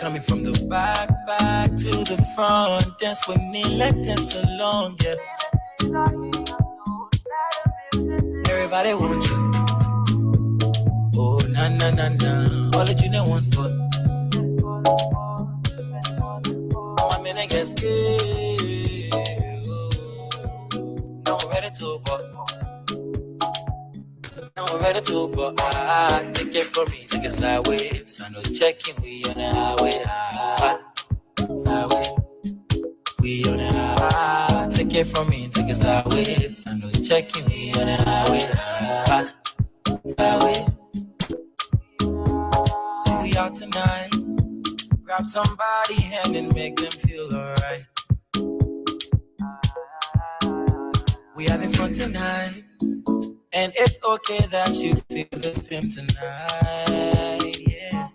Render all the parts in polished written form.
coming from the back to the front. Dance with me, let dance along, yeah. Everybody want you. Oh, na na na na. All the junior wants to. My man, get scared. Now we're ready to go. Now we're ready to go. Take it from me, take it sideways. I know checking, we on the highway. Highway. We on the highway. Take it from me, take it sideways. I know checking, we on the highway. Highway. So we out tonight. Grab somebody hand and make them feel alright. We having fun tonight. And it's okay that you feel the same tonight, yeah.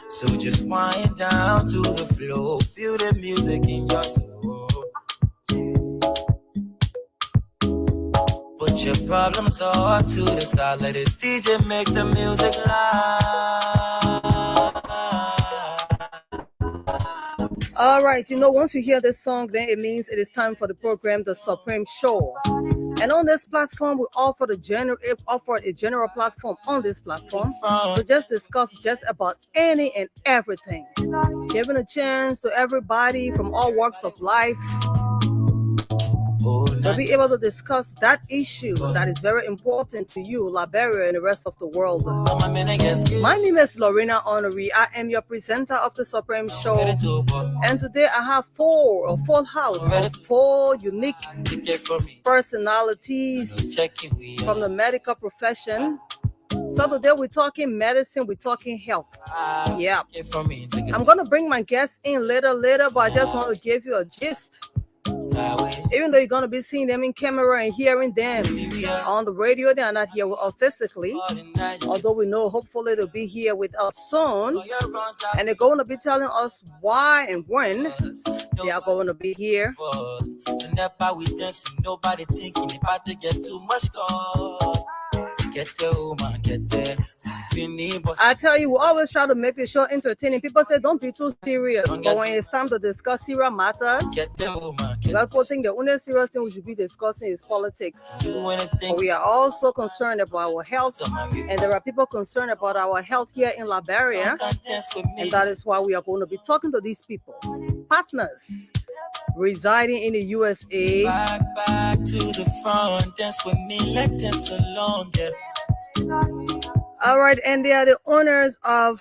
So just wind down to the flow. Feel the music in your soul. Put your problems all to the side. Let the DJ make the music loud. All right, you know, once you hear this song, then it means it is time for the program, The Supreme Show. And on this platform, we offer a general platform on this platform to just discuss just about any and everything, giving a chance to everybody from all walks of life to be able to discuss that issue that is very important to you, Liberia, and the rest of the world. My name is Lorena Honoré. I am your presenter of the Supreme Show. And today I have a full house of 4 unique personalities from the medical profession. So today we're talking medicine, we're talking health. Yeah. I'm going to bring my guests in later, but I just want to give you a gist. Even though you're going to be seeing them in camera and hearing them on the radio, they are not here with us physically. Although we know hopefully they'll be here with us soon. And they're going to be telling us why and when they are going to be here. Nobody thinking about to get too much cause. Get woman, get I tell you, we always try to make the show entertaining. People say don't be too serious, but when it's time to discuss serious matters, people think the only serious thing we should be discussing is politics. But we are also concerned about our health, and there are people concerned about our health here in Liberia, and that is why we are going to be talking to these people, partners residing in the USA. Back to the front, dance with me, let dance along, yeah. All right, and they are the owners of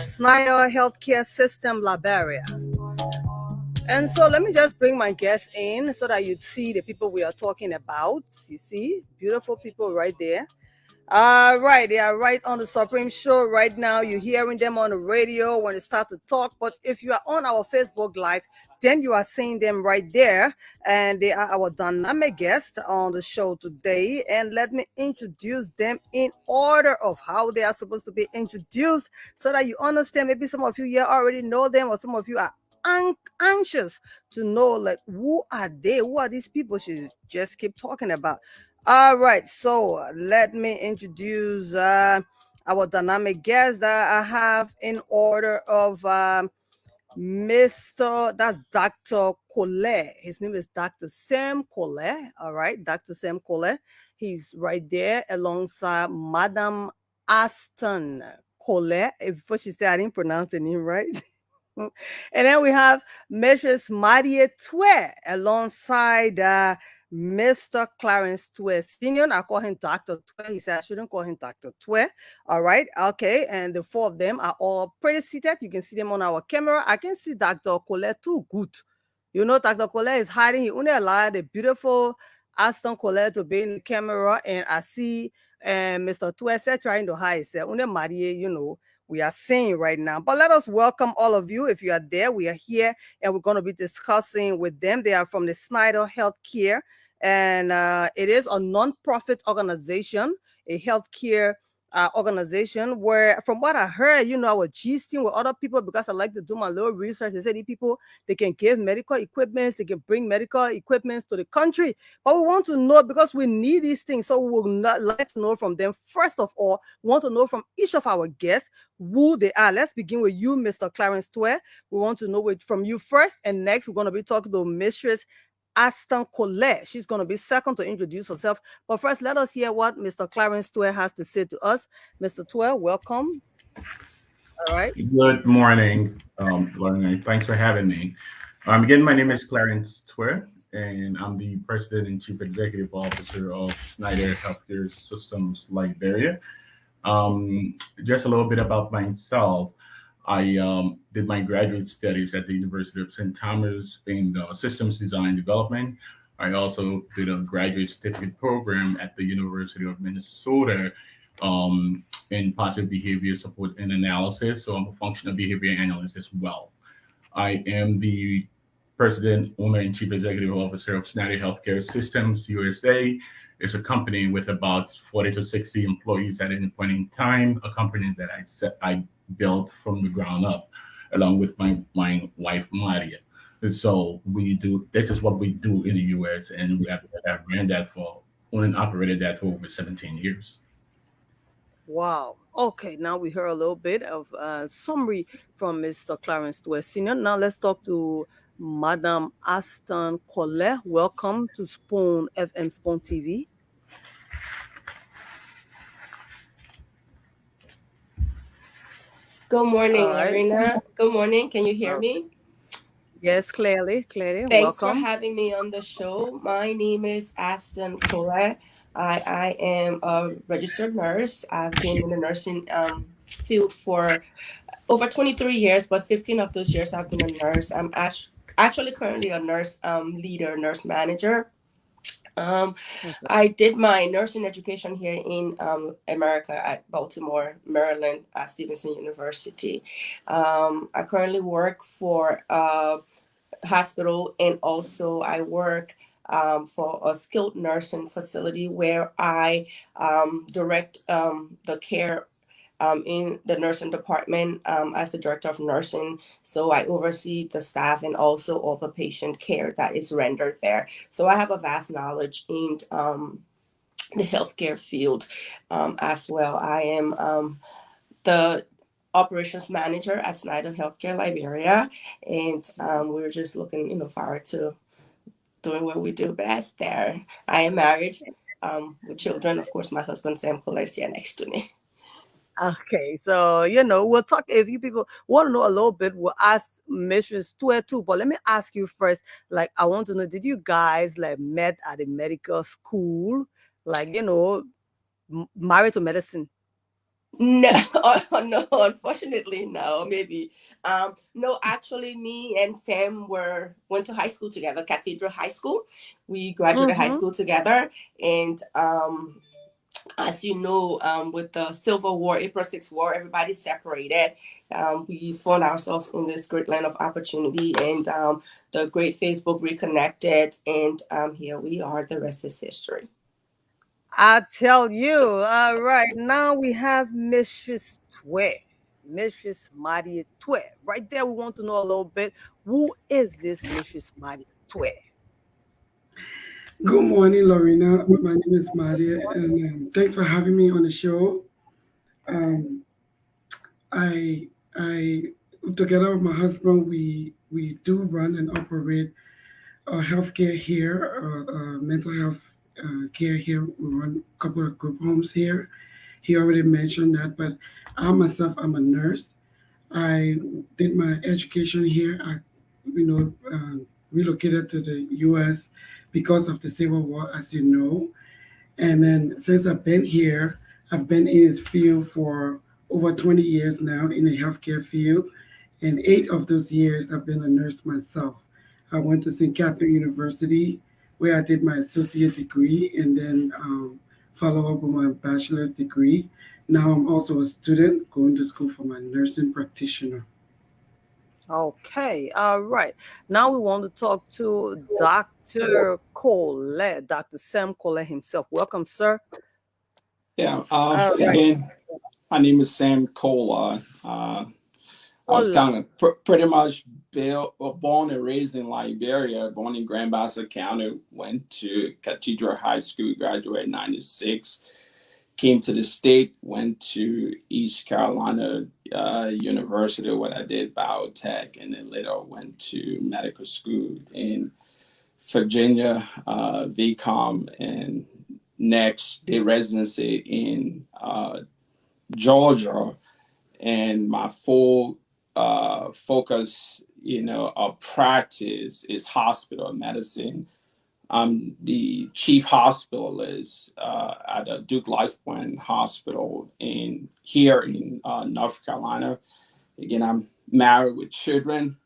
Snyder Healthcare System Liberia. And so let me just bring my guests in so that you see the people we are talking about. You see, beautiful people right there. All right, they are right on the Supreme Show right now. You're hearing them on the radio when they start to talk. But if you are on our Facebook Live, then you are seeing them right there. And they are our dynamic guests on the show today. And let me introduce them in order of how they are supposed to be introduced so that you understand. Maybe some of you here already know them, or some of you are anxious to know, like, who are they? Who are these people she just keep talking about? All right, so let me introduce our dynamic guest that I have in order of that's Dr. Collet. His name is Dr. Sam Collet. All right, Dr. Sam Collet. He's right there alongside Madam Aston Collet. Before she said I didn't pronounce the name right. And then we have Mrs. Marie Twe alongside Mr. Clarence Twe Sr. I call him Dr. Twe. He said I shouldn't call him Dr. Twe. All right. Okay. And the 4 of them are all pretty seated. You can see them on our camera. I can see Dr. Collet too good. You know, Dr. Collet is hiding. He only allowed the beautiful Aston Collet to be in the camera. And I see Mr. Twe trying to hide himself. Only Marie, you know, we are seeing right now. But let us welcome all of you. If you are there, we are here and we're going to be discussing with them. They are from the Snyder Healthcare, and it is a non-profit organization, a healthcare organization where, from what I heard, I was gisting with other people because I like to do my little research. They said these people, they can give medical equipments, they can bring medical equipments to the country. But we want to know, because we need these things. So we would not like to know from them. First of all, we want to know from each of our guests who they are. Let's begin with you, Mr. Clarence Tware. We want to know it from you first. And next, we're going to be talking to Mistress Aston Colette. She's going to be second to introduce herself. But first, let us hear what Mr. Clarence Tware has to say to us. Mr. Tware, welcome. All right. Good morning, Lorna. Thanks for having me. Again, my name is Clarence Tware, and I'm the President and Chief Executive Officer of Snyder Healthcare Systems Liberia. Just a little bit about myself. I did my graduate studies at the University of St. Thomas in systems design development. I also did a graduate certificate program at the University of Minnesota in positive behavior support and analysis. So I'm a functional behavior analyst as well. I am the President, owner, and Chief Executive Officer of Snyder Healthcare Systems USA. It's a company with about 40 to 60 employees at any point in time, a company that I built from the ground up, along with my wife, Maria. And so this is what we do in the US, and we have ran that owned and operated that for over 17 years. Wow. Okay, now we heard a little bit of summary from Mr. Clarence Tware Sr. Now let's talk to Madam Aston Colette. Welcome to Spoon FM, Spoon TV. Good morning, Lorena. Good morning. Can you hear me? Yes, clearly. Thanks Welcome. for having me on the show. My name is Aston Colette. I am a registered nurse. I've been in the nursing field for over 23 years, but 15 of those years I've been a nurse. I'm actually currently a nurse leader, nurse manager. I did my nursing education here in America at Baltimore, Maryland, at Stevenson University. I currently work for a hospital, and also I work for a skilled nursing facility where I direct the care in the nursing department as the director of nursing. So I oversee the staff and also all the patient care that is rendered there. So I have a vast knowledge in the healthcare field as well. I am the operations manager at Snyder Healthcare Liberia, and we're just looking forward to doing what we do best there. I am married with children. Of course, my husband Sam Colette is here next to me. Okay, so we'll talk. If you people want to know a little bit, we'll ask Mistress Tware too. But let me ask you first. Like, I want to know: did you guys met at a medical school? Married to medicine? No, no. Unfortunately, no. Maybe. No. Actually, me and Sam went to high school together, Cathedral High School. We graduated high school together, and as you know, with the Civil War, April 6th War, everybody separated. We found ourselves in this great land of opportunity, and the great Facebook reconnected, and here we are. The rest is history. I tell you. All right, now we have Mistress Tware, Mistress Maria Tware. Right there, we want to know a little bit. Who is this Mistress Maria Tware? Good morning, Lorena. My name is Maria, and thanks for having me on the show. I together with my husband, we do run and operate healthcare here, mental health care here. We run a couple of group homes here. He already mentioned that, but I myself, I'm a nurse. I did my education here. I, relocated to the U.S. because of the Civil War, as you know. And then since I've been here, I've been in this field for over 20 years now in the healthcare field. And 8 of those years, I've been a nurse myself. I went to St. Catherine University, where I did my associate degree and then follow up with my bachelor's degree. Now I'm also a student going to school for my nursing practitioner. Okay, all right. Now we want to talk to Dr. Colette, Dr. Sam Colette himself. Welcome, sir. Yeah. Right. Again, My name is Sam Kola. I was kind of pretty much born and raised in Liberia, born in Grand Bassa County, went to Cathedral High School, graduated in 96, came to the state, went to East Carolina University where I did biotech, and then later went to medical school in Virginia, VCOM, and next did residency in Georgia. And my full focus, of practice is hospital medicine. I'm the chief hospitalist at the Duke LifePoint Hospital here in North Carolina. Again, I'm married with children.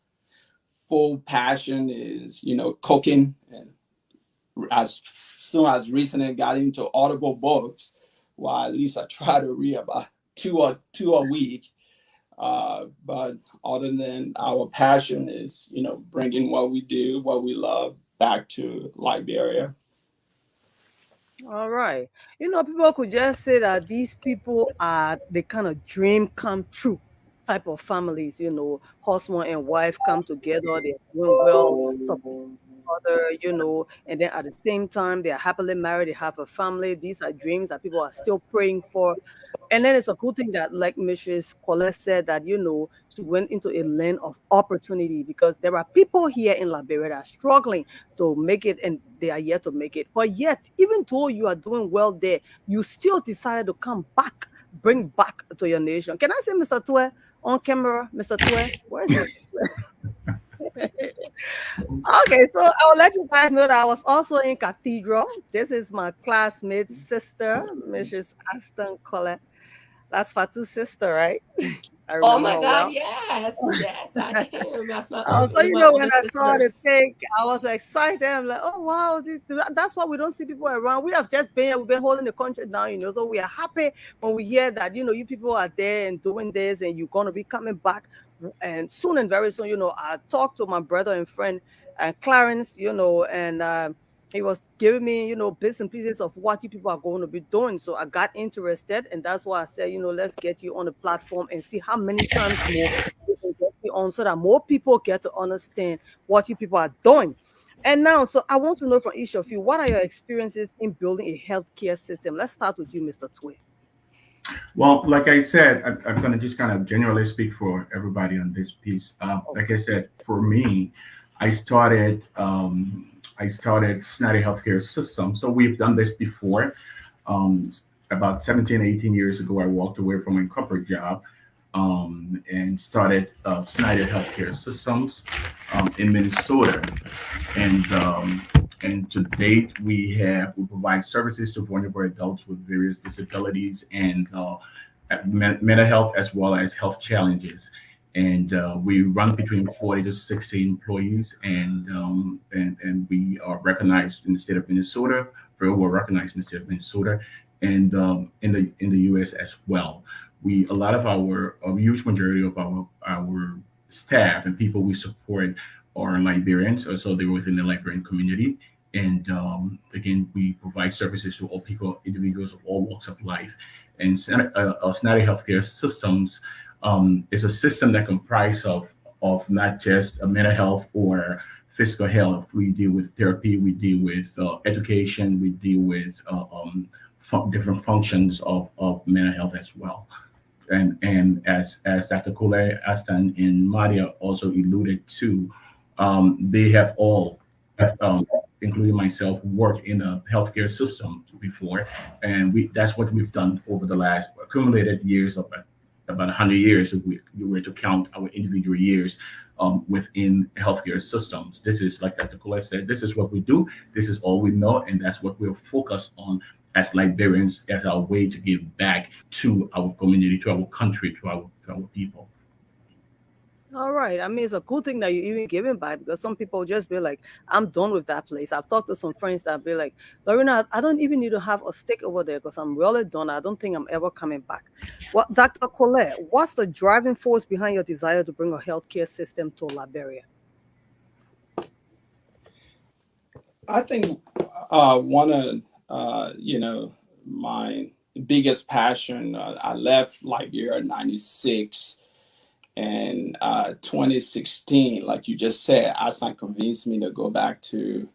Full passion is, cooking. And as soon as recently got into Audible books, well, at least I try to read about two a week. But other than our passion is, bringing what we do, what we love back to Liberia. All right. People could just say that these people are the kind of dream come true type of families, husband and wife come together, they're doing well, support each other, and then at the same time, they are happily married, they have a family. These are dreams that people are still praying for. And then it's a good thing that, like Mrs. Colette said, that, she went into a lane of opportunity because there are people here in Liberia that are struggling to make it and they are yet to make it. But yet, even though you are doing well there, you still decided to come back, bring back to your nation. Can I say Mr. Tue on camera? Mr. Tue, where is it? Okay, so I will let you guys know that I was also in Cathedral. This is my classmate's sister, Mrs. Aston Colette. That's Fatu's sister, right? Oh my God, yes, I am. That's my so when I saw the thing, I was excited. I'm like, oh wow, that's why we don't see people around. We have just been here, we've been holding the country down, so we are happy when we hear that, you people are there and doing this and you're gonna be coming back. And soon and very soon, I talked to my brother and friend Clarence, and he was giving me, bits and pieces of what you people are going to be doing. So I got interested, and that's why I said, let's get you on the platform and see how many times more we can get you on so that more people get to understand what you people are doing. And now, so I want to know from each of you, what are your experiences in building a healthcare system? Let's start with you, Mr. Tue. Well, like I said, I'm going to just kind of generally speak for everybody on this piece. Like I said, for me, I started Snyder Healthcare System. So we've done this before. About 17, 18 years ago, I walked away from my corporate job and started Snyder Healthcare Systems in Minnesota. And to date, we provide services to vulnerable adults with various disabilities and mental health as well as health challenges. And we run between 40 to 60 employees, and we are recognized in the state of Minnesota, very well recognized in the state of Minnesota, and in the U.S. as well. A huge majority of our staff and people we support are Liberians, so they're within the Liberian community. And again, we provide services to all people, individuals of all walks of life. And Snyder Healthcare Systems is a system that comprises of not just mental health or physical health. We deal with therapy, we deal with education, we deal with different functions of mental health as well. And as Dr. Kole, Aston, and Maria also alluded to, they have all, including myself, worked in a healthcare system before, and that's what we've done over the last accumulated years of about 100 years, if we were to count our individual years within healthcare systems. This is, like Dr. Colette said, this is what we do, this is all we know, and that's what we're focused on as Liberians, as our way to give back to our community, to our country, to our people. All right. I mean, it's a good thing that you're even giving back, because some people just be like, I'm done with that place. I've talked to some friends that be like, Lorena, I don't even need to have a stick over there because I'm really done. I don't think I'm ever coming back. Well, Dr. Colette, what's the driving force behind your desire to bring a healthcare system to Liberia? I think one of my biggest passion. I left Liberia in '96, and 2016, like you just said, Aston convinced me to go back to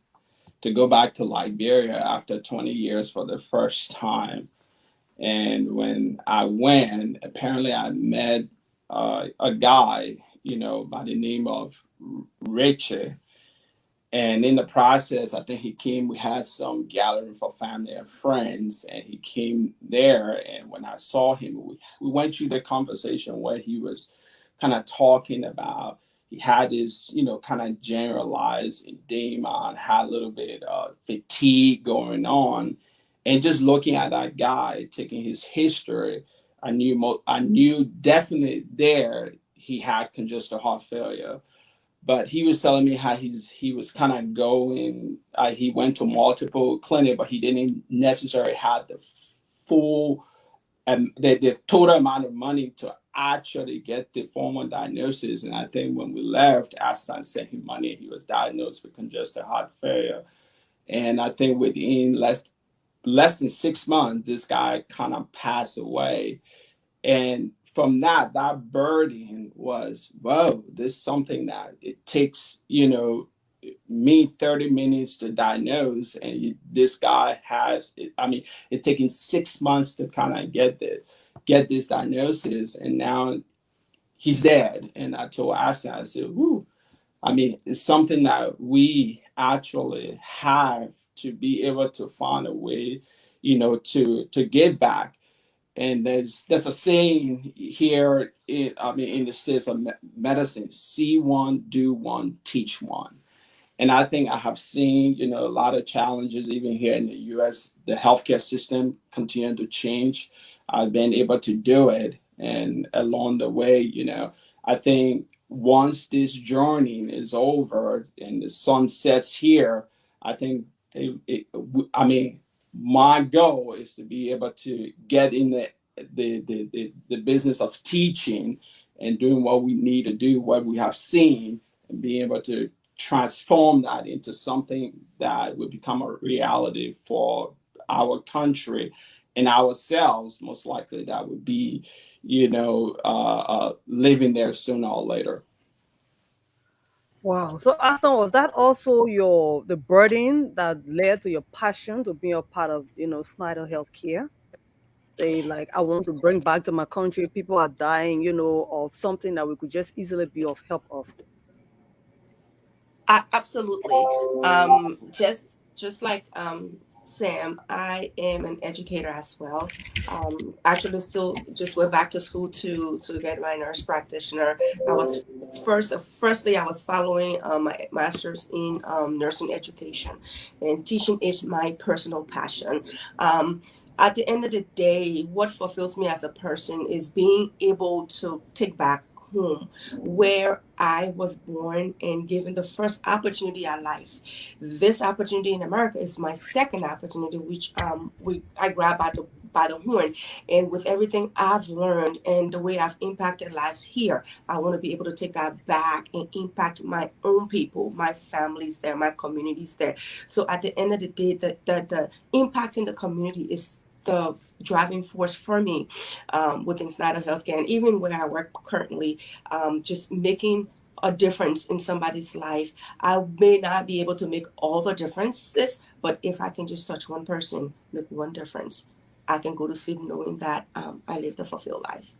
Liberia after 20 years for the first time. And when I went, apparently I met a guy, by the name of Richie. And in the process, I think he came, we had some gathering for family and friends, and he came there. And when I saw him, we went through the conversation where he was kind of talking about, he had this, kind of generalized edema, had a little bit of fatigue going on. And just looking at that guy, taking his history, I knew definitely there he had congestive heart failure. But he was telling me how he was kind of going. He went to multiple clinics, but he didn't necessarily have the full and the total amount of money to actually get the formal diagnosis. And I think when we left, Aston sent him money. He was diagnosed with congestive heart failure, and I think within less than 6 months, this guy kind of passed away. And from that burden was, whoa, this is something that it takes, me 30 minutes to diagnose. And this guy it's taking 6 months to kind of get this diagnosis. And now he's dead. And I told Aston, I said, whoo, it's something that we actually have to be able to find a way, to give back. And there's a saying here in the States of medicine: see one, do one, teach one. And I think I have seen, a lot of challenges even here in the U.S. The healthcare system continue to change. I've been able to do it, and along the way, I think once this journey is over and the sun sets here, I think my goal is to be able to get in the business of teaching and doing what we need to do, what we have seen, and being able to transform that into something that would become a reality for our country and ourselves. Most likely that would be, living there sooner or later. Wow. So Aston, was that also the burden that led to your passion to be a part of, Snyder Healthcare? Say, like, I want to bring back to my country, people are dying, of something that we could just easily be of help of. Absolutely. Just like Sam, I am an educator as well. Actually, still just went back to school to get my nurse practitioner. I was firstly I was following my master's in nursing education, and teaching is my personal passion. At the end of the day, what fulfills me as a person is being able to take back home where I was born and given the first opportunity in life. This opportunity in America is my second opportunity, which I grab by the horn. And with everything I've learned and the way I've impacted lives here, I want to be able to take that back and impact my own people, my families there, my communities there. So at the end of the day, the impact in the community is the driving force for me within Snyder Healthcare, and even where I work currently, just making a difference in somebody's life. I may not be able to make all the differences, but if I can just touch one person, make one difference, I can go to sleep knowing that I lived a fulfilled life.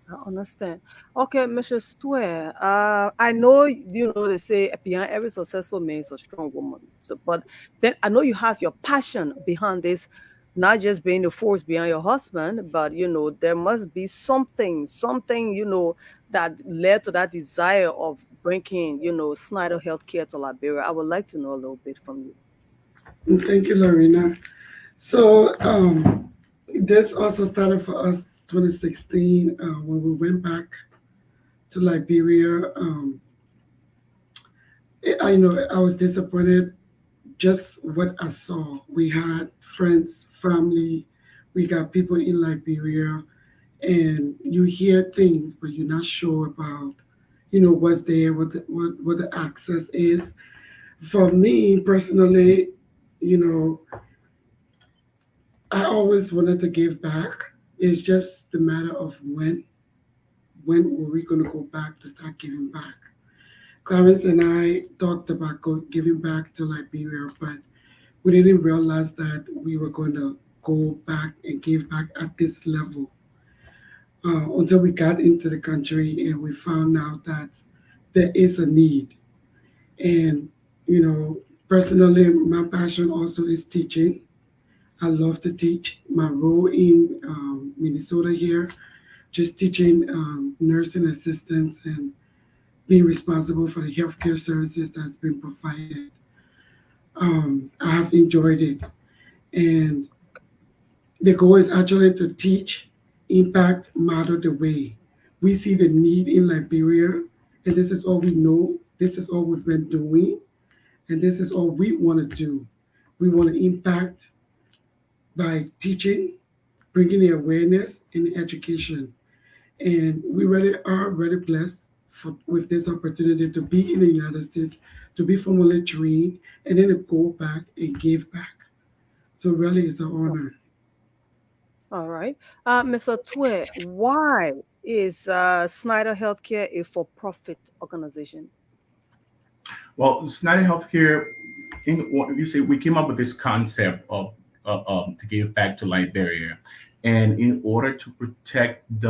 I understand. Okay, Mr. Stewart, I know, they say behind every successful man is a strong woman. So, but then I know you have your passion behind this, not just being the force behind your husband, but, there must be something, that led to that desire of bringing, Snyder Healthcare to Liberia. I would like to know a little bit from you. Thank you, Lorena. So this also started for us 2016 when we went back to Liberia. I was disappointed just what I saw. We had friends, family, we got people in Liberia, and you hear things, but you're not sure about, what's there, what the access is. For me personally, I always wanted to give back. It's just the matter of when were we going to go back to start giving back. Clarence and I talked about giving back to Liberia, but we didn't realize that we were going to go back and give back at this level until we got into the country and we found out that there is a need. And, personally, my passion also is teaching. I love to teach. My role in Minnesota here, just teaching nursing assistants and being responsible for the healthcare services that's been provided. I have enjoyed it. And the goal is actually to teach, impact, model the way. We see the need in Liberia, and this is all we know. This is all we've been doing, and this is all we want to do. We want to impact by teaching, bringing the awareness and the education. And we really are very blessed with this opportunity to be in the United States, to be formally trained, and then to go back and give back. So really, it's an honor. All right. Mr. Twe, why is Snyder Healthcare a for-profit organization? Well, Snyder Healthcare, you say we came up with this concept of to give back to Liberia, and in order to protect in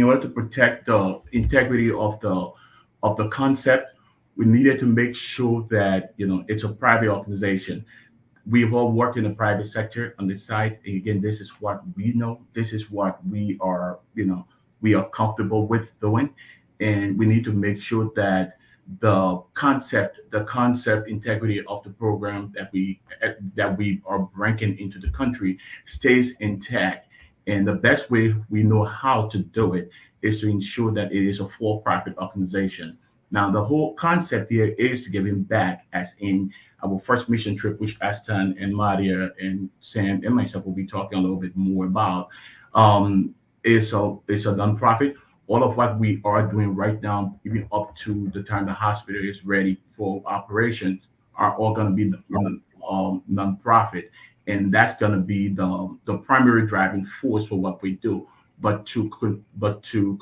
order to protect the integrity of the concept, we needed to make sure that it's a private organization. We've all worked in the private sector on this side. And again, this is what we know. This is what we are comfortable with doing. And we need to make sure that the concept integrity of the program that we are bringing into the country stays intact. And the best way we know how to do it is to ensure that it is a for-profit organization. Now, the whole concept here is to giving back, as in our first mission trip, which Aston and Maria and Sam and myself will be talking a little bit more about, is a nonprofit. All of what we are doing right now, even up to the time the hospital is ready for operations, are all going to be nonprofit, and that's going to be the primary driving force for what we do. But to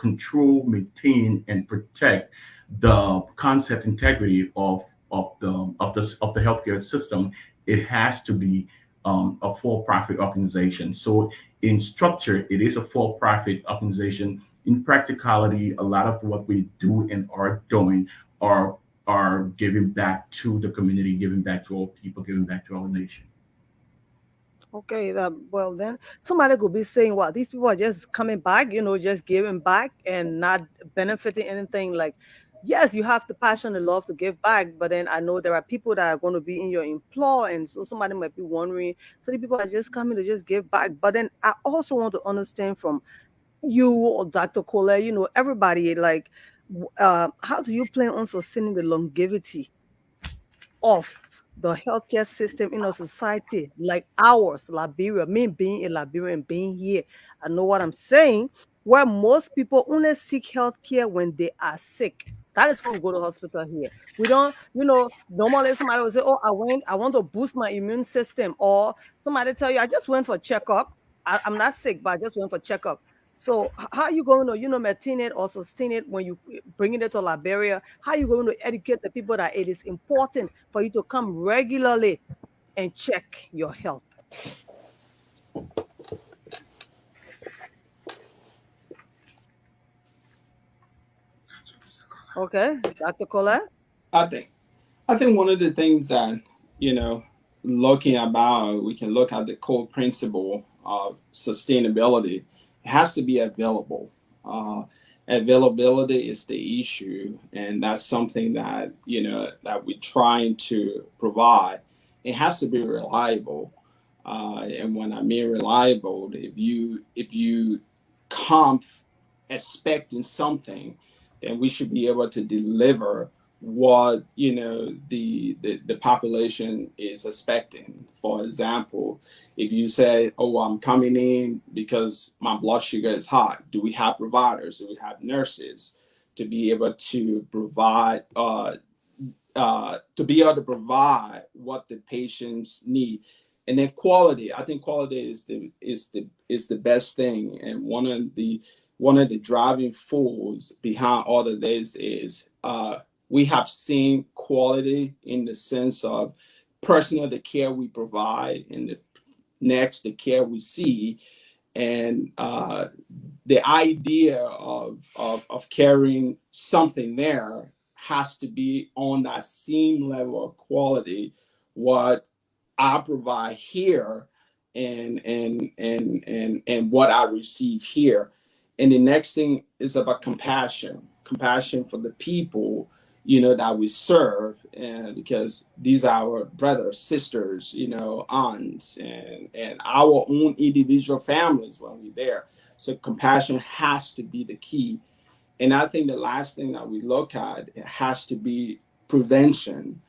control, maintain, and protect the concept integrity of the healthcare system, it has to be a for-profit organization. So in structure, it is a for-profit organization. In practicality, a lot of what we do and are doing are giving back to the community, giving back to all people, giving back to our nation. Okay, well then somebody could be saying, "Well, these people are just coming back, just giving back and not benefiting anything." Like, yes, you have the passion and love to give back, but then I know there are people that are going to be in your employ, and so somebody might be wondering, so the people are just coming to just give back. But then I also want to understand from you or Dr. Cole, everybody, like, how do you plan on sustaining the longevity of the healthcare system in a society like ours, Liberia, me being a Liberian, being here, I know what I'm saying, where most people only seek healthcare when they are sick. That is when we go to hospital here. We don't, normally somebody will say, "Oh, I want to boost my immune system," or somebody tell you, "I just went for checkup. I'm not sick, but I just went for checkup." So how are you going to, maintain it or sustain it when you bring it to Liberia? How are you going to educate the people that it is important for you to come regularly and check your health? Okay, Dr. Colette? I think one of the things that, looking about, we can look at the core principle of sustainability. It has to be available. Availability is the issue, and that's something that that we're trying to provide. It has to be reliable, and when I mean reliable, if you come expecting something, then we should be able to deliver what the population is expecting. For example, if you say, "Oh, I'm coming in because my blood sugar is high," do we have providers? Do we have nurses to be able to provide to be able to provide what the patients need. And then quality, I think quality is the best thing. And one of the driving force behind all of this is we have seen quality in the sense of personal the care we provide, and the care we see, and the idea of carrying something there has to be on that same level of quality what I provide here and what I receive here. And the next thing is about compassion for the people, that we serve, and because these are our brothers, sisters, aunts, and our own individual families when we're there. So compassion has to be the key. And I think the last thing that we look at has to be prevention,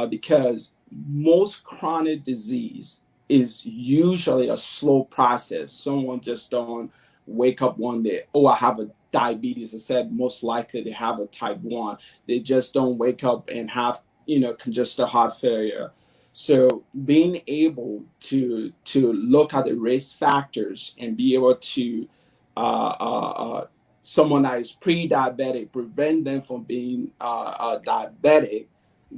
because most chronic disease is usually a slow process. Someone just don't wake up one day, oh, I have a diabetes. I said most likely they have a type 1. They just don't wake up and have, congestive heart failure. So being able to look at the risk factors and be able to someone that is pre-diabetic, prevent them from being diabetic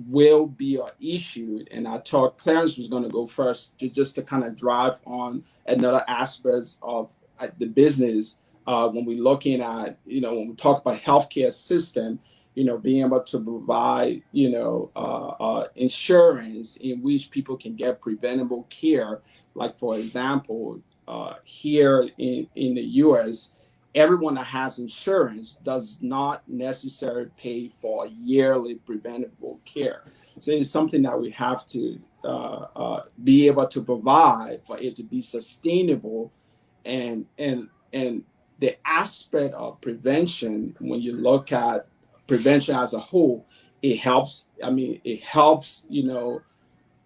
will be an issue. And I thought Clarence was going to go first to kind of drive on another aspect of the business when we're looking at, when we talk about healthcare system, being able to provide, insurance in which people can get preventable care. Like, for example, here in the U.S., everyone that has insurance does not necessarily pay for yearly preventable care. So it's something that we have to be able to provide for it to be sustainable. And the aspect of prevention, when you look at prevention as a whole, it helps. It helps,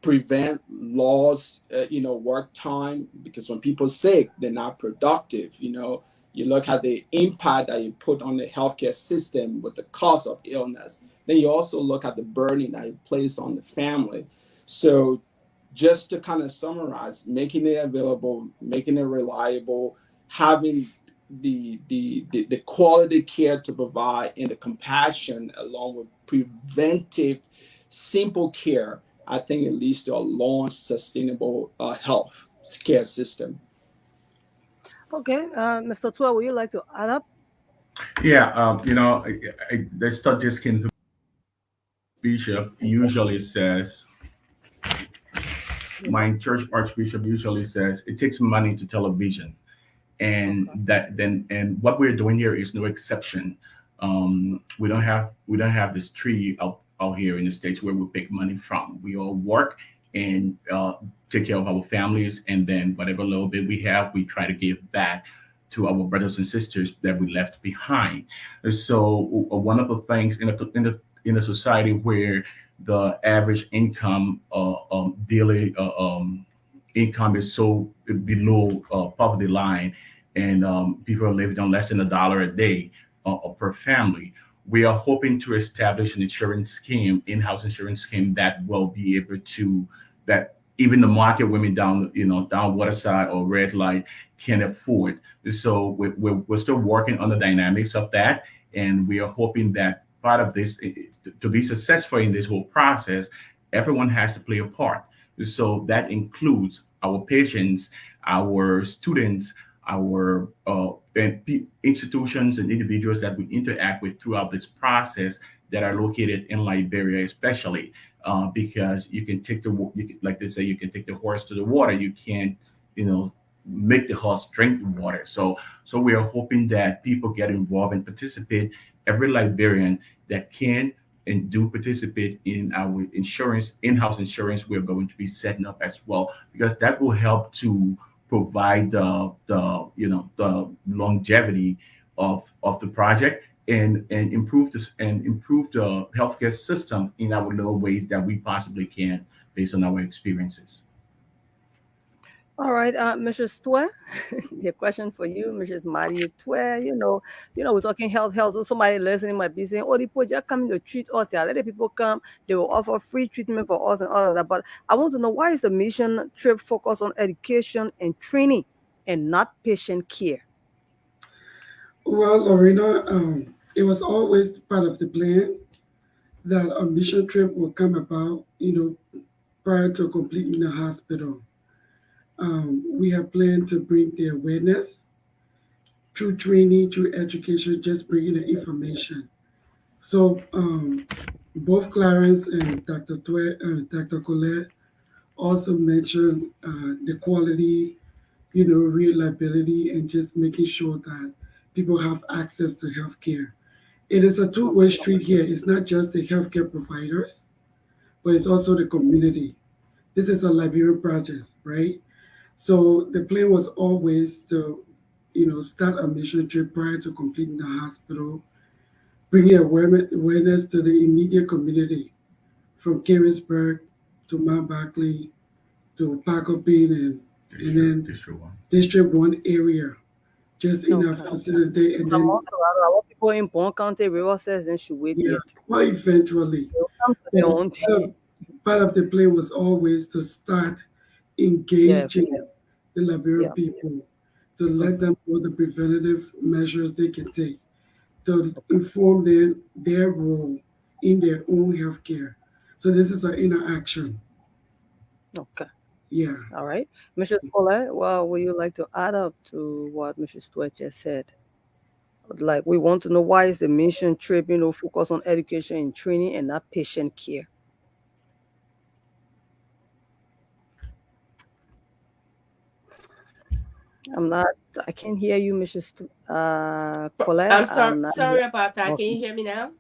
prevent loss, work time, because when people are sick, they're not productive. You look at the impact that you put on the healthcare system with the cause of illness. Then you also look at the burden that you place on the family. So just to kind of summarize, making it available, making it reliable, having the quality care to provide, and the compassion along with preventive, simple care, I think it leads to a long, sustainable health care system. Okay, Mr. Tua, would you like to add up? Yeah, the Statistics Bishop usually says, my church archbishop usually says, it takes money to television, and what we're doing here is no exception. We don't have this tree out here in the States where we pick money from. We all work and take care of our families, and then whatever little bit we have, we try to give back to our brothers and sisters that we left behind. And so one of the things in a society where the average income, daily income is so below poverty line, and people are living on less than $1 a day per family, we are hoping to establish an insurance scheme, in-house insurance scheme, that will be able to, that even the market women down Waterside or Red Light can afford. So we're still working on the dynamics of that, and we are hoping that part of this, to be successful in this whole process, everyone has to play a part. So that includes our patients, our students, our institutions and individuals that we interact with throughout this process that are located in Liberia, especially because you can take like they say, you can take the horse to the water. You can't, make the horse drink the water. So we are hoping that people get involved and participate. Every Liberian that can and do participate in our insurance, in-house insurance, we're going to be setting up as well, because that will help to provide the longevity of the project, and improve the healthcare system in our little ways that we possibly can, based on our experiences. All right, Mrs. Twe, the question for you, Mrs. Marie Twe. We're talking health. So somebody listening might be saying, "Oh, the project coming to treat us. Yeah, let the people come. They will offer free treatment for us and all of that." But I want to know, why is the mission trip focused on education and training and not patient care? Well, Lorena, it was always part of the plan that a mission trip will come about, prior to completing the hospital. We have planned to bring the awareness through training, through education, just bringing the information. So both Clarence and Dr. Colette also mentioned the quality, reliability, and just making sure that people have access to healthcare. It is a two-way street here. It's not just the healthcare providers, but it's also the community. This is a Liberian project, right? So the plan was always to, start a mission trip prior to completing the hospital, bringing awareness to the immediate community from Carisburg to Mount Barkley to Paco Bean and then District 1. District 1 area, just in our Okay. facility. And then, I want people in Bon County, Riverside, and should wait yeah, yet. well, eventually. They'll come to their And own part of the plan was always to start engaging the Liberian Yeah. people, to let them know the preventative measures they can take, to inform them their role in their own healthcare. So this is an interaction. Okay. Yeah. All right. Mrs. Colette, well, would you like to add up to what Mrs. Stewart just said? Like, we want to know, why is the mission trip, focus on education and training and not patient care? I can't hear you, Mrs. Colette. I'm sorry, I'm not sorry about that. Can okay. you hear me now?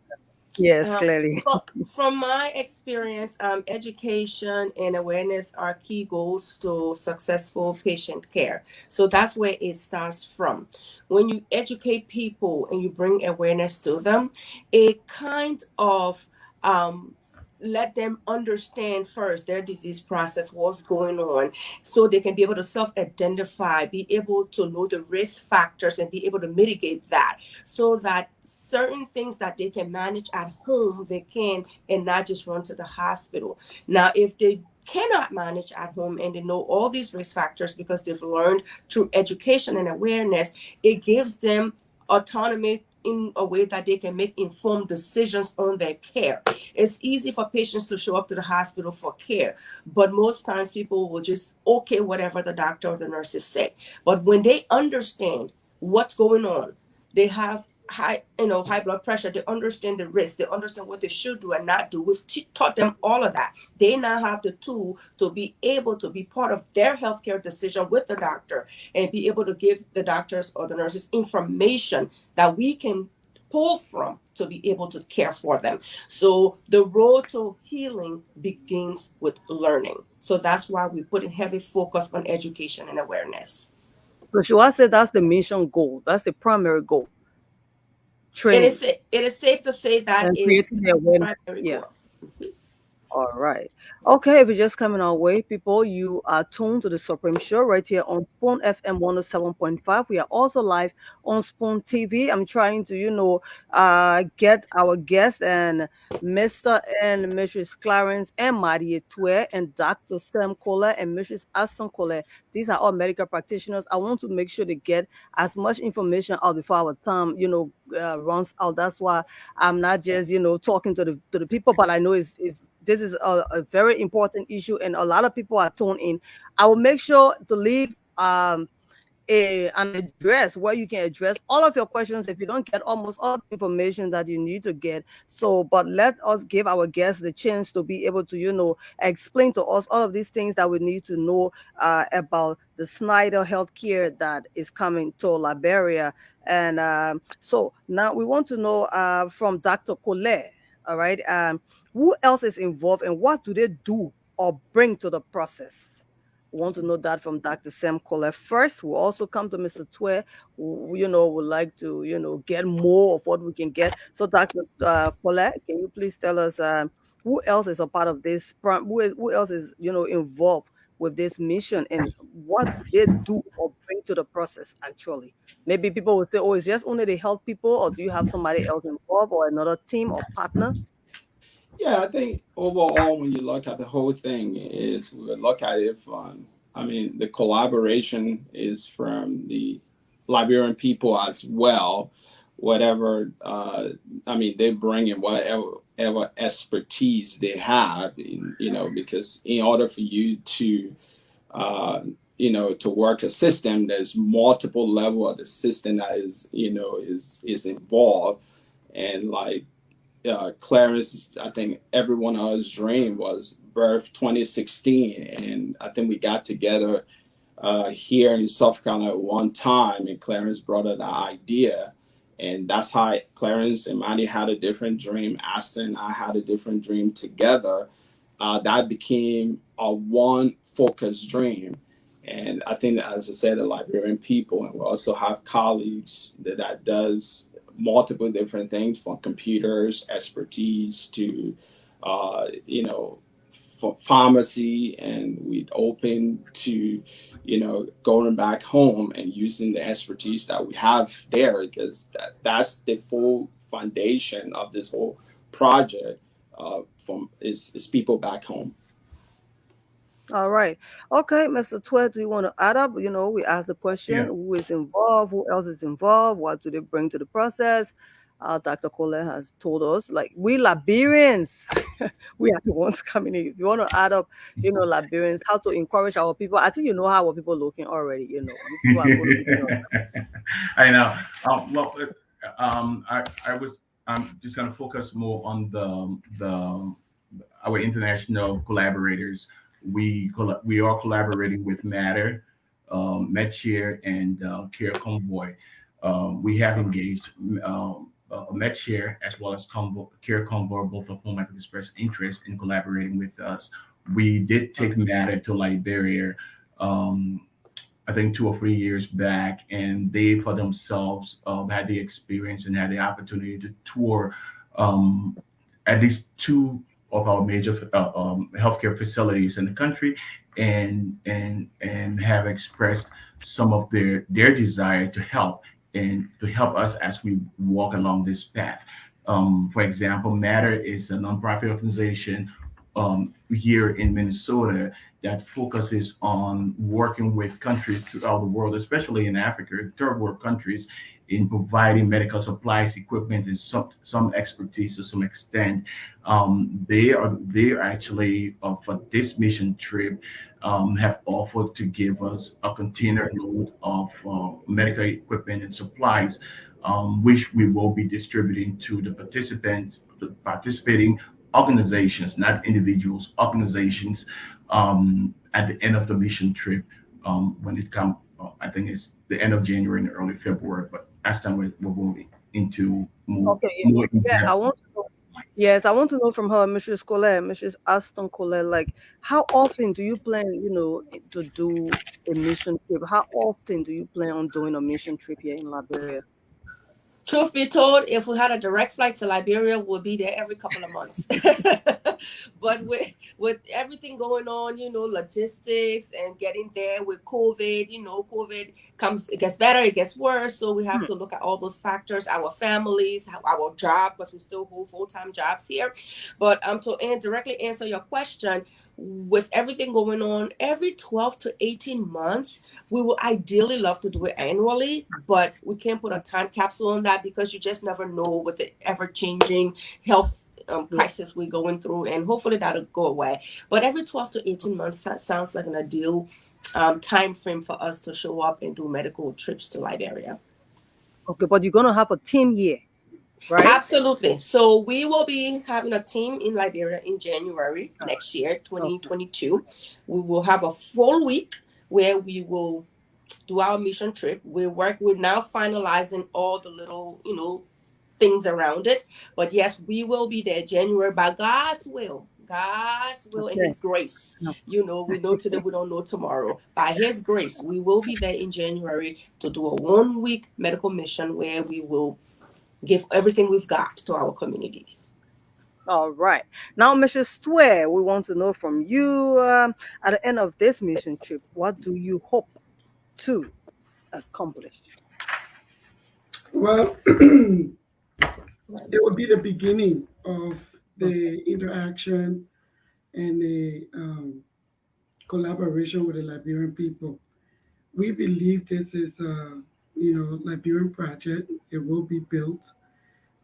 Yes, clearly. From my experience, education and awareness are key goals to successful patient care. So that's where it starts from. When you educate people and you bring awareness to them, it kind of let them understand first their disease process, what's going on, so they can be able to self-identify, be able to know the risk factors and be able to mitigate that, so that certain things that they can manage at home they can, and not just run to the hospital. Now if they cannot manage at home and they know all these risk factors because they've learned through education and awareness, it gives them autonomy in a way that they can make informed decisions on their care. It's easy for patients to show up to the hospital for care, but most times people will just okay whatever the doctor or the nurses say. But when they understand what's going on, they have high blood pressure, they understand the risk, they understand what they should do and not do. We've taught them all of that. They now have the tool to be able to be part of their healthcare decision with the doctor and be able to give the doctors or the nurses information that we can pull from to be able to care for them. So the road to healing begins with learning. So that's why we put a heavy focus on education and awareness. So she was said that's the mission goal. That's the primary goal. Training. It is safe to say that and is creating the awareness. primary Yeah. goal. All right. Okay, if you're just coming our way, people, you are tuned to the Supreme Show right here on Spoon FM 107.5. We are also live on Spoon TV. I'm trying to, get our guests and Mr. and Mrs. Clarence and Marie Tue and Dr. Sam Kohler and Mrs. Aston Kohler. These are all medical practitioners. I want to make sure they get as much information out before our time, runs out. That's why I'm not just, talking to the people, but I know this is a very important issue and a lot of people are tuned in. I will make sure to leave an address where you can address all of your questions if you don't get almost all the information that you need to get. So, but let us give our guests the chance to be able to, explain to us all of these things that we need to know about the Snyder Healthcare that is coming to Liberia. And so now we want to know from Dr. Colette, all right, who else is involved and what do they do or bring to the process? We want to know that from Dr. Sam Kohler first. We'll also come to Mr. Twe, who, would like to, get more of what we can get. So, Dr. Kohler, can you please tell us who else is a part of this? Who else is, involved with this mission and what they do or bring to the process actually? Maybe people would say, oh, it's just only the health people, or do you have somebody else involved or another team or partner? Yeah, I think overall, when you look at the whole thing, is we look at it from, I mean, the collaboration is from the Liberian people as well. Whatever, I mean, they bring in whatever expertise they have, because in order for you to, to work a system, there's multiple level of the system that is involved, and like Clarence, I think every one of us dream was birth 2016, and I think we got together here in South Carolina at one time, and Clarence brought up the idea, and that's how Clarence and Manny had a different dream. Aston and I had a different dream together. That became a one focused dream, and I think that, as I said, the Liberian people, and we also have colleagues that does multiple different things, from computers expertise to pharmacy, and we'd open to going back home and using the expertise that we have there, because that's the full foundation of this whole project, is people back home. All right. Okay, Mr. Twed, do you want to add up? We asked the question, Yeah. who is involved, who else is involved, what do they bring to the process? Dr. Cole has told us, like, we Liberians, we are the ones coming in. If you want to add up, Liberians, how to encourage our people. I think you know how our people looking already, you people are going to be I know. I'm just going to focus more on our international collaborators. We are collaborating with Matter, MedShare, and Care Convoy. We have engaged MedShare as well as Care Convoy, both of whom have expressed interest in collaborating with us. We did take Matter to Liberia, I think 2 or 3 years back, and they for themselves had the experience and had the opportunity to tour at least 2 of our major healthcare facilities in the country, and have expressed some of their desire to help us as we walk along this path. For example, Matter is a nonprofit organization here in Minnesota that focuses on working with countries throughout the world, especially in Africa, third world countries, in providing medical supplies, equipment, and some expertise to some extent. They are actually for this mission trip have offered to give us a container load of medical equipment and supplies, which we will be distributing to the participating organizations, not individuals, organizations, at the end of the mission trip, when it comes. I think it's the end of January and early February, but as time we're moving into more. Okay, more yeah, I want to know. Yes, I want to know from her, Mrs. Colette, Mrs. Aston Colette, like, how often do you plan, to do a mission trip? How often do you plan on doing a mission trip here in Liberia? Truth be told, if we had a direct flight to Liberia, we'll be there every couple of months. But with everything going on, logistics and getting there with COVID, COVID comes, it gets better, it gets worse. So we have to look at all those factors, our families, our job, because we still hold full-time jobs here. But to directly answer your question, with everything going on, every 12 to 18 months, we would ideally love to do it annually, but we can't put a time capsule on that, because you just never know with the ever-changing health crisis we're going through, and hopefully that'll go away. But every 12 to 18 months sounds like an ideal time frame for us to show up and do medical trips to Liberia. Okay, but you're going to have a team here, right? Absolutely. So we will be having a team in Liberia in January next year, 2022. Okay. We will have a full week where we will do our mission trip. We're now finalizing all the little, things around it. But yes, we will be there January by God's will. Okay. And His grace. We know today, we don't know tomorrow. By His grace, we will be there in January to do a 1-week medical mission where we will give everything we've got to our communities. All right. Now, Mr. Stware, we want to know from you at the end of this mission trip, what do you hope to accomplish? Well, it will be the beginning of the interaction and the collaboration with the Liberian people. We believe this is a Liberian project. It will be built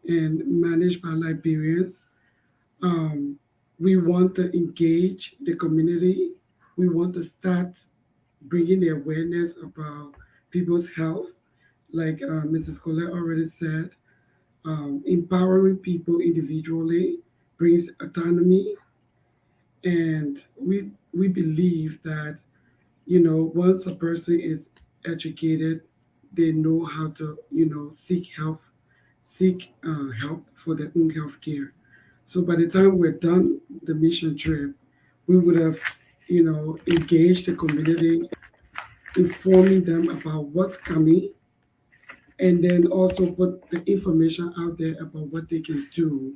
and managed by Liberians. Um, we want to engage the community. We want to start bringing the awareness about people's health, like Mrs. Colette already said. Empowering people individually brings autonomy, and we believe that once a person is educated, they know how to seek help for their own health care. So by the time we're done the mission trip, we would have engaged the community, informing them about what's coming, and then also put the information out there about what they can do.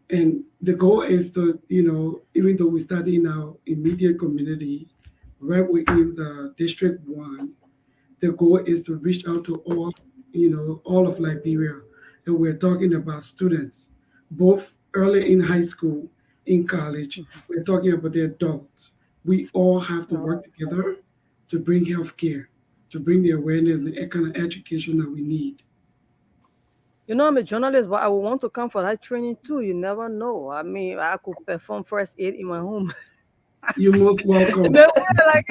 And the goal is to, even though we study in our immediate community, right within the District 1, the goal is to reach out to all of Liberia. And we're talking about students, both early in high school, in college. We're talking about the adults. We all have to work together to bring healthcare, to bring the awareness, the kind of education that we need. You know, I'm a journalist, but I would want to come for that training too. You never know. I mean, I could perform first aid in my home. You're most welcome. The way, like,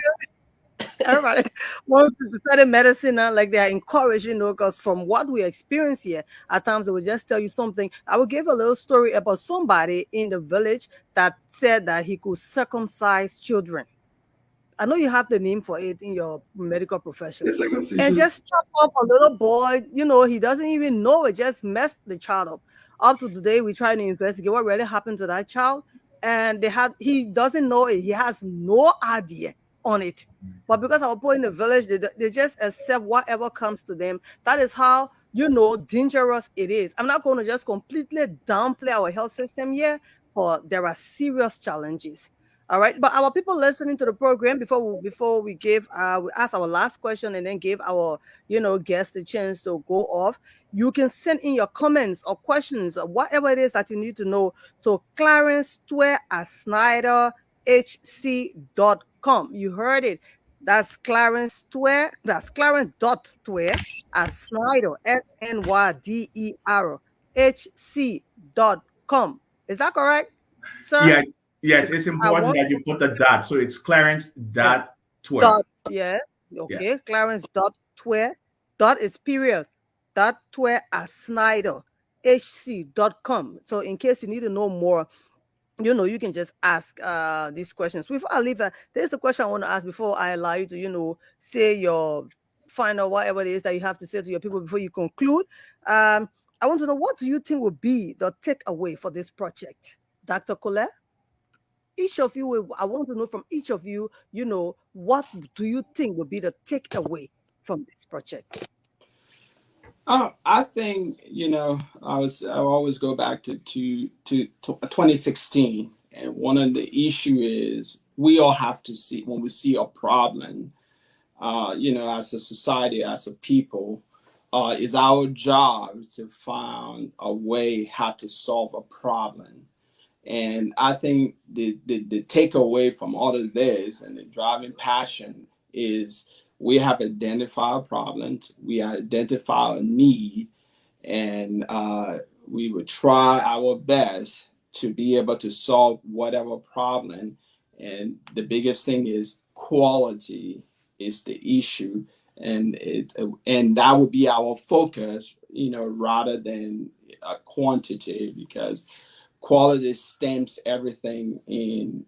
everybody wants to study medicine now, like they are encouraged, because from what we experience here, at times they will just tell you something. I will give a little story about somebody in the village that said that he could circumcise children. I know you have the name for it in your medical profession. It's like And just chop up a little boy, he doesn't even know it, just messed the child up. Up to today, we try to investigate what really happened to that child. And he doesn't know it, he has no idea on it. But because our people in the village, they just accept whatever comes to them. That is how dangerous it is. I'm not going to just completely downplay our health system here, but there are serious challenges. All right, but our people listening to the program, before we ask our last question and then give our guests the chance to go off. You can send in your comments or questions or whatever it is that you need to know to clarence@snyderhc.com. You heard it. That's Clarence Tware. That's Clarence.Tware@Snyder SNYDER Is that correct, sir? Yeah, yes, it's important that you put the dot. So it's Clarence dot Twitter. Yeah. Okay. Yeah. Clarence.Tware. Dot is period. Tware@SnyderHC.com. So in case you need to know more, you can just ask these questions. Before I leave that, there's the question I want to ask before I allow you to, say your final whatever it is that you have to say to your people before you conclude. I want to know, what do you think will be the takeaway for this project, Dr. Colette? Each of you, I want to know from each of you, what do you think will be the takeaway from this project? I think I always go back to 2016, and one of the issue is we all have to see when we see a problem, as a society, as a people, is our job to find a way how to solve a problem. And I think the takeaway from all of this and the driving passion is we have identified problems, we identify a need, and we would try our best to be able to solve whatever problem. And the biggest thing is quality is the issue, and that would be our focus, rather than quantity, because quality stamps everything in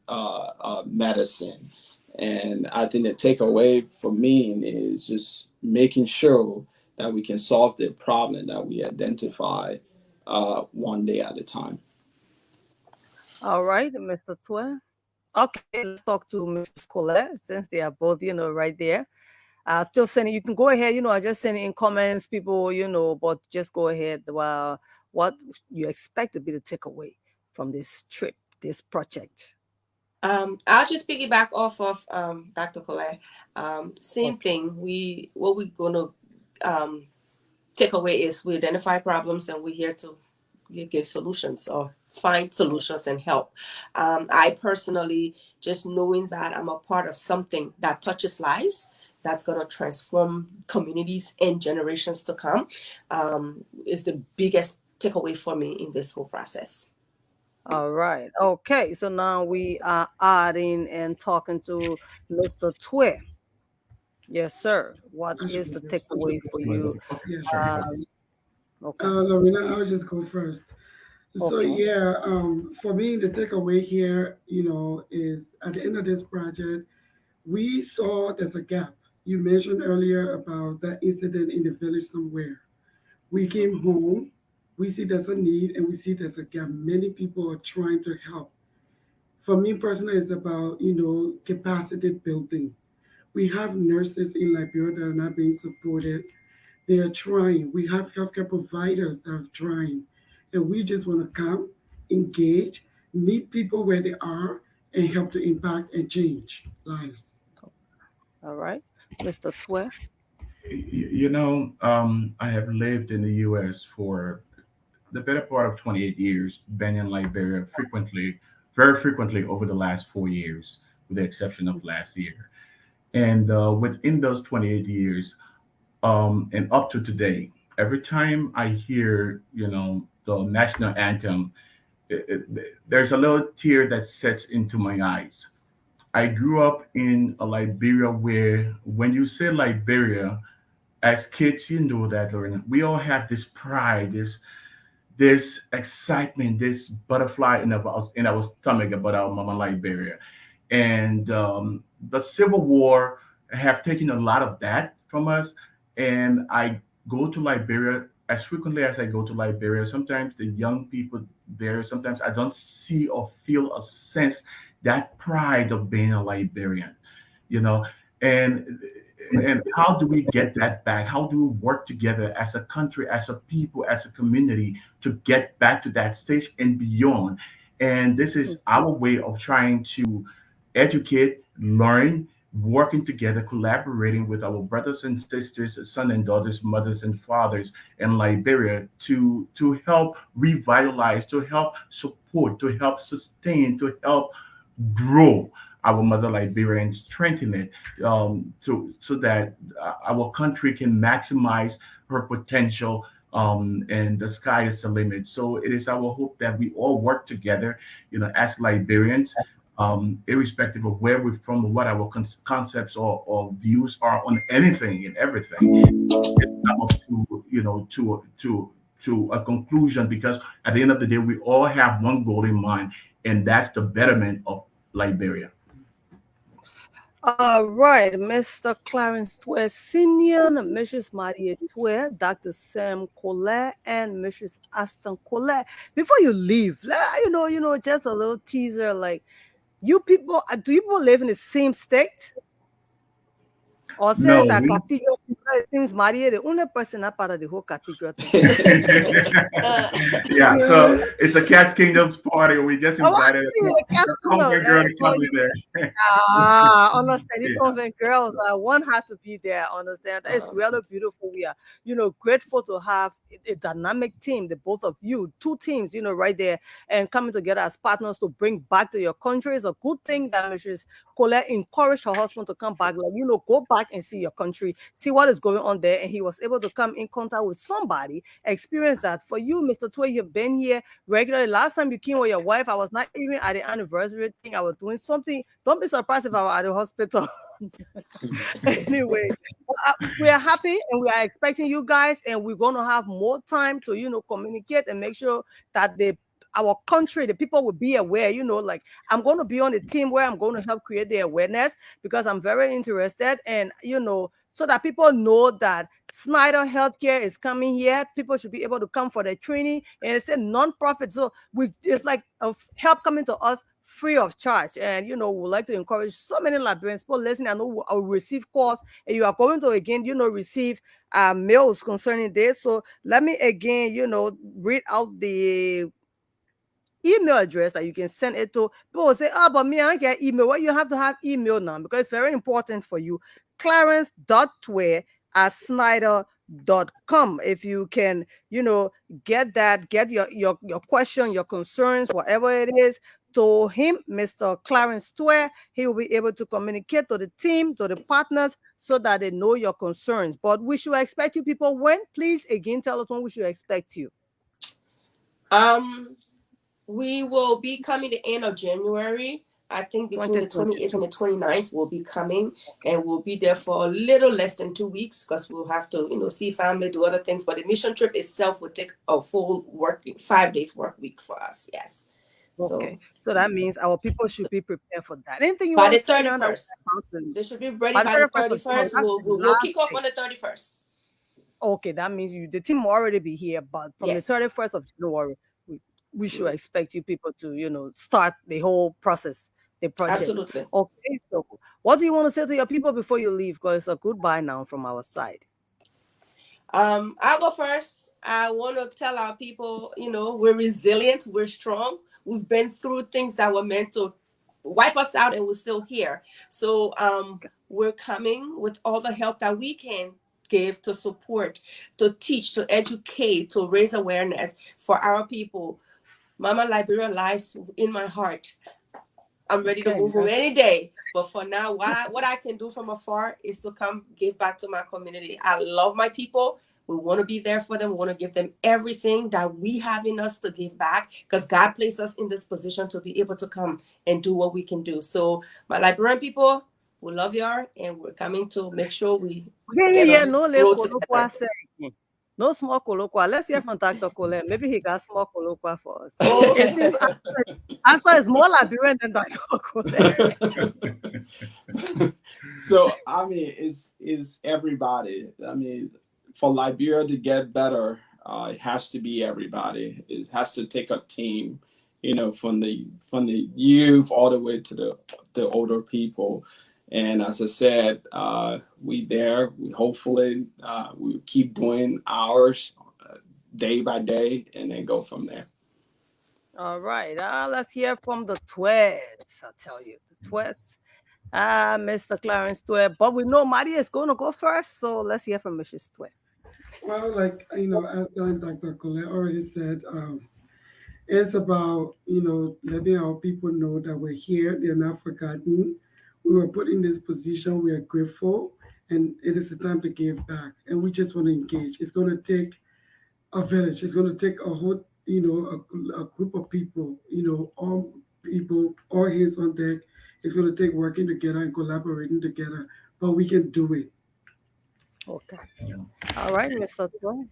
medicine. And I think the takeaway for me is just making sure that we can solve the problem that we identify one day at a time. All right, Mr. Tware. Okay, let's talk to Mrs. Colette, since they are both, right there. Still sending, you can go ahead, I just send in comments, people, but just go ahead. What you expect to be the takeaway from this trip, this project? I'll just piggyback off of Dr. Colette. Same Okay. thing. What we're gonna take away is we identify problems and we're here to give solutions or find solutions and help. I personally, just knowing that I'm a part of something that touches lives, that's going to transform communities and generations to come, is the biggest takeaway for me in this whole process. All right. Okay. So now we are adding and talking to Mr. Twe. Yes, sir. What I should is go the first. takeaway for you? Okay, Yeah. sure. Okay. Lorena, I'll just go first. So Okay. yeah, for me, the takeaway here, is at the end of this project, we saw there's a gap. You mentioned earlier about that incident in the village somewhere. We came home, we see there's a need, and we see there's a gap. Many people are trying to help. For me personally, it's about, capacity building. We have nurses in Liberia that are not being supported. They are trying. We have healthcare providers that are trying. And we just want to come, engage, meet people where they are, and help to impact and change lives. All right. Mr. Twe. I have lived in the U.S. for the better part of 28 years, been in Liberia frequently, very frequently over the last 4 years, with the exception of last year. And within those 28 years, and up to today, every time I hear, the national anthem, there's a little tear that sets into my eyes. I grew up in a Liberia where, when you say Liberia, as kids, you know that, Lorena, we all have this pride, this excitement, this butterfly in our stomach about our mama Liberia. And the Civil War have taken a lot of that from us. And I go to Liberia as frequently as I go to Liberia. Sometimes the young people there, sometimes I don't see or feel or sense that pride of being a Liberian, you know. And how do we get that back? How do we work together as a country, as a people, as a community to get back to that stage and beyond? And this is our way of trying to educate, learn, working together, collaborating with our brothers and sisters, sons and daughters, mothers and fathers in Liberia to help revitalize, to help support, to help sustain, to help grow our mother Liberia and strengthen it, so that our country can maximize her potential, and the sky is the limit. So it is our hope that we all work together, as Liberians, irrespective of where we're from, or what our concepts or views are on anything and everything. It's come up to, to a conclusion, because at the end of the day, we all have one goal in mind, and that's the betterment of Liberia. All right, Mr. Clarence Twe Senior, Mrs. Maria Twe, Dr. Sam Colette, and Mrs. Aston Colette. Before you leave, just a little teaser. Like, you people, do you people live in the same state? Or No, says that we cathedral, it seems Maria, the only person not part of the whole cathedral thing. yeah, so it's a Cats Kingdoms party. We just Oh, I invited see the a convent girl to so come in there. understand. The Yeah. convent girls, one has to be there. Understand? It's really beautiful. We are, grateful to have a dynamic team, the both of you, two teams, right there, and coming together as partners to bring back to your country. It's a good thing that Mrs. Colette encouraged her husband to come back. Like, go back and see your country, see what is going on there. And he was able to come in contact with somebody, experience that. For you, Mr. Twe, you've been here regularly. Last time you came with your wife, I was not even at the anniversary thing. I was doing something. Don't be surprised if I was at the hospital. Anyway, we are happy and we are expecting you guys, and we're going to have more time to communicate and make sure that our country, the people will be aware. Like, I'm going to be on the team where I'm going to help create the awareness, because I'm very interested, and so that people know that Snyder Healthcare is coming here. People should be able to come for the training, and it's a non-profit, so it's like help coming to us free of charge. And we would like to encourage so many Liberians people listening. I know I will receive calls, and you are going to again receive mails concerning this. So let me again read out the email address that you can send it to. People will say, oh, but me, I get email. Well, you have to have email now because it's very important for you. Clarence.tway@snyder.com. If you can, get that, get your question, your concerns, whatever it is, to him, Mr. Clarence Tway. He will be able to communicate to the team, to the partners, so that they know your concerns. But we should expect you people when? Please, again, tell us when we should expect you. We will be coming the end of January. I think between the 28th and the 29th, we'll be coming, and we'll be there for a little less than 2 weeks because we'll have to, see family, do other things. But the mission trip itself will take a full 5 days work week for us. Yes. Okay. So that means our people should be prepared for that. Anything you by want the to say now? 31st. They should be ready by the 31st. We'll kick off on the 31st. Okay, that means the team will already be here, but from the 31st of January, we should expect you people to, start the whole process, the project. Absolutely. Okay, so what do you want to say to your people before you leave? Because it's a goodbye now from our side. I'll go first. I want to tell our people, we're resilient, we're strong. We've been through things that were meant to wipe us out, and we're still here. So we're coming with all the help that we can give to support, to teach, to educate, to raise awareness for our people. Mama Liberia lies in my heart. I'm ready to move home any day. But for now, what I can do from afar is to come give back to my community. I love my people. We want to be there for them. We want to give them everything that we have in us to give back, because God placed us in this position to be able to come and do what we can do. So my Liberian people, we love y'all, and we're coming to make sure we get no small colloquia. Let's hear from Dr. Colette. Maybe he got small colloquia for us. It seems Asta is more Liberian than Dr. Colette. So, it's everybody. For Liberia to get better, it has to be everybody. It has to take a team, from the youth all the way to the older people. And as I said, we hopefully we keep doing ours day by day, and then go from there. All right. Let's hear from the Tways. I'll tell you, the Tways. Mr. Clarence Tway. But we know Maria is going to go first, so let's hear from Mrs. Tway. Well, as Dr. Colette already said, it's about, letting our people know that we're here. They're not forgotten. We were put in this position. We are grateful, and it is the time to give back. And we just want to engage. It's going to take a village. It's going to take a whole, a group of people, all hands on deck. It's going to take working together and collaborating together, but we can do it. Okay. All right, Mr. Tway.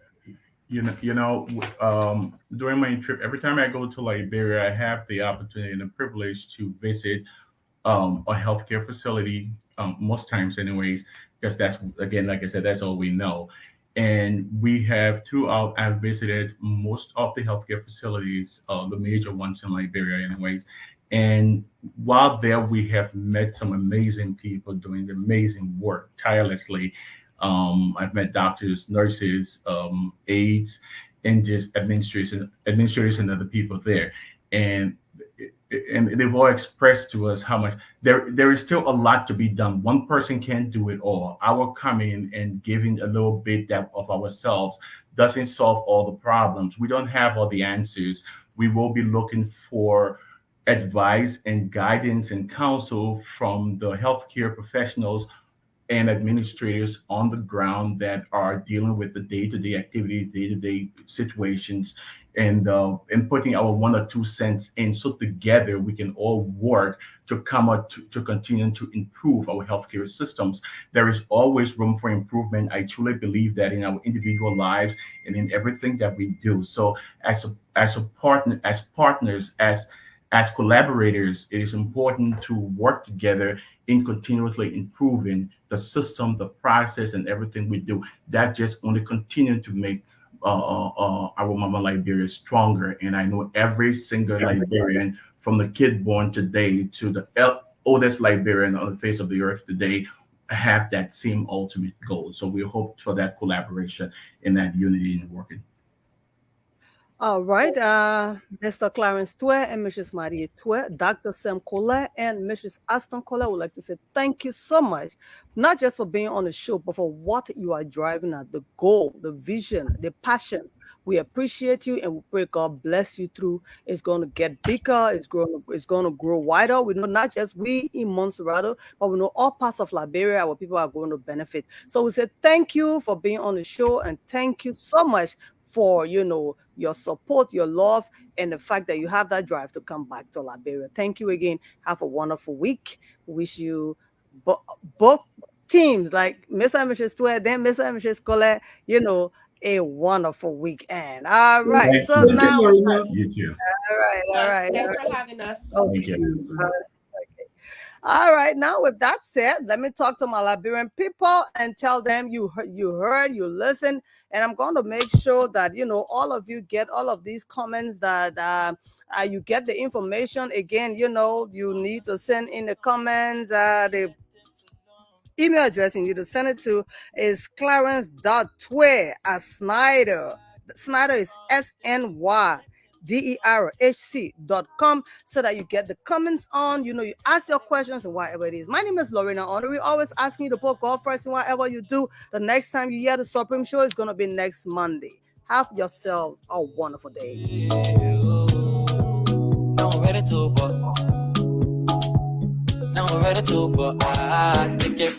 During my trip, every time I go to Liberia, I have the opportunity and the privilege to visit a healthcare facility, most times anyways, because that's, again, like I said, that's all we know. And we have throughout, I've visited most of the healthcare facilities, the major ones in Liberia anyways. And while there, we have met some amazing people doing amazing work tirelessly. I've met doctors, nurses, aides, and just administrators and other people there. And they've all expressed to us how much there is still a lot to be done. One person can't do it all. Our coming and giving a little bit of ourselves doesn't solve all the problems. We don't have all the answers. We will be looking for advice and guidance and counsel from the healthcare professionals and administrators on the ground that are dealing with the day-to-day activities, day-to-day situations, and putting our 1 or 2 cents in, so together we can all work to come up to continue to improve our healthcare systems. There is always room for improvement. I truly believe that in our individual lives and in everything that we do. So as partners, as collaborators, it is important to work together in continuously improving the system, the process, and everything we do. That just only continue to make our Mama Liberia stronger. And I know every single Liberian, from the kid born today to the oldest Liberian on the face of the earth today, have that same ultimate goal. So we hope for that collaboration and that unity in working. All right, Mr. Clarence Twe and Mrs. Marie Twe, Dr. Sam Colette and Mrs. Aston Colette would like to say thank you so much, not just for being on the show, but for what you are driving at, the goal, the vision, the passion. We appreciate you and we pray God bless you through. It's going to get bigger. It's going to grow wider. We know not just we in Montserrat, but we know all parts of Liberia, our people are going to benefit. So we say thank you for being on the show and thank you so much for your support, your love, and the fact that you have that drive to come back to Liberia. Thank you again. Have a wonderful week. Wish you both teams, like Mr. and Mrs. Stewart, then Mr. and Mrs. Colette, a wonderful weekend. All right. Thank So you. now, You too. all right. Thanks for having us. Thank you. All right, now with that said, let me talk to my Liberian people and tell them you heard, you listened, and I'm going to make sure that all of you get all of these comments, that you get the information. Again, you need to send in the comments. The email address you need to send it to is clarence.twe@Snyder. Snyder is SNYDERHC.com, so that you get the comments on, you ask your questions and whatever it is. My name is Lorena Honorary, always asking you to put God first in whatever you do. The next time you hear the Supreme Show is going to be next Monday. Have yourselves a wonderful day. Now we're ready to, but I take it from